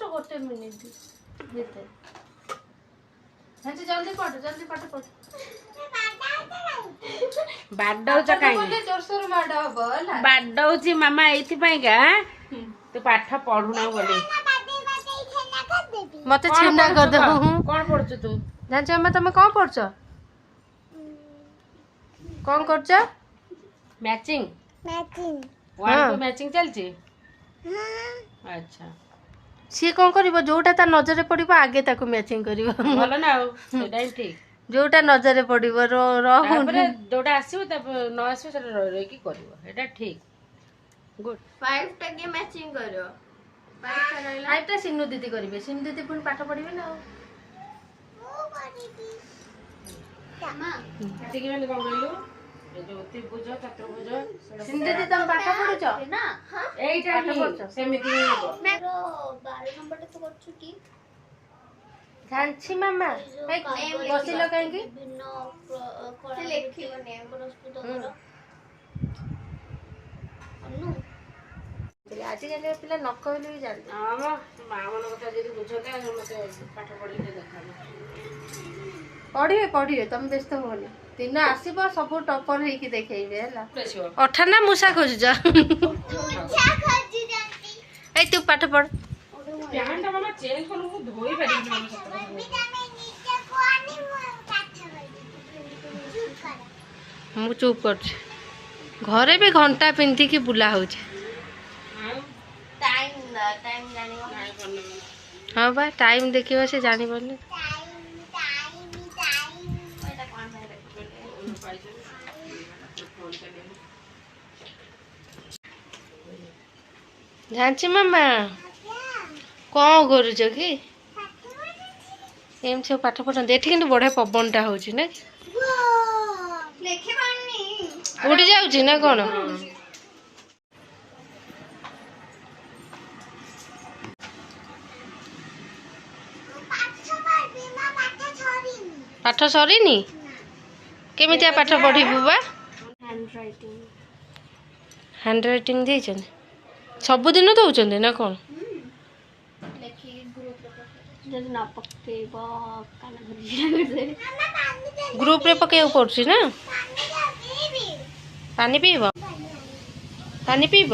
just गोटे minute भीतर जल्दी पढ़ पढ़ बाडौच कहीं जोरसोर माड़ हम बाडौची मामा एइथिपाइका तू पाठ पढ़ुना बोली मत छेना कर दे कौन पढ़छु तू जान छे तुम कौन पढ़छ कौन करछ matching matching one two matching चलची अच्छा सी कौन करिवो जोटा ता नजर पड़िबो आगे ताको मैचिंग करिवो भलो ना सेटा ही ठीक जोटा नजर पड़िबो तापरे जोटा आसीबो त न आसीबो सेटा रह रह की करबो एटा ठीक गुड 5 टा के मैचिंग करो 5 टा रहला हाइटा सिन्नू दीदी करिवे सिन्नू दीदी पुन पाठ पढ़िबे ना ओ करिबी मामा ठीक है कौन कहलु ए जो त्रिभुज चतुर्भुज सिन्नू दीदी तुम पाठ पढ़ुछ ना हां एइटा पाठ पढ़ुछ सेमिति ही हो मेरो 12 नंबर टा तो करछु की जानछि मामा बसिलो काहे की विभिन्न कला लेखियो नेम प्रस्तुत करो अन्नु आज काली पिला न कहले भी जान आमा मां मन कथा जदी बुझते मते पाठ पढ़ी के देखाबो पढ़िए तुम व्यस्त होनी दिन आसब सब टपर होइकी देखेबे हला देखा अठा ना मूषा खोजुछ क्या खजी जानती ए तू पाठ पढ़ प्यान मामा चेंज करू मु धोई पारी मामा सत नीचे को आनी पाठ चुप कर मु चुप कर घरे भी घंटा पिंधि की बुला हो टाइम जानियो नहीं करने हाँ बा टाइम देखियो से जानी पड़ने एटा कोन भाई जानछि मामा कौन करुछ कि एम सब पाठ पढ़ते एठी किंतु बढ़िया पवनटा होछि ना लेखे पानी उड़ी जाउछि ना कौन पाठ सरीनी केमितिया पाठ पढ़िबु बा हैंडराइटिंग हैंड राइटिंग देइछन सब दिन दउछन ना कौन लेखी ग्रुप रे जब ना पक्केबो काना भरी दे ग्रुप रे पके पड़छि ना पानी पीब पानी पीब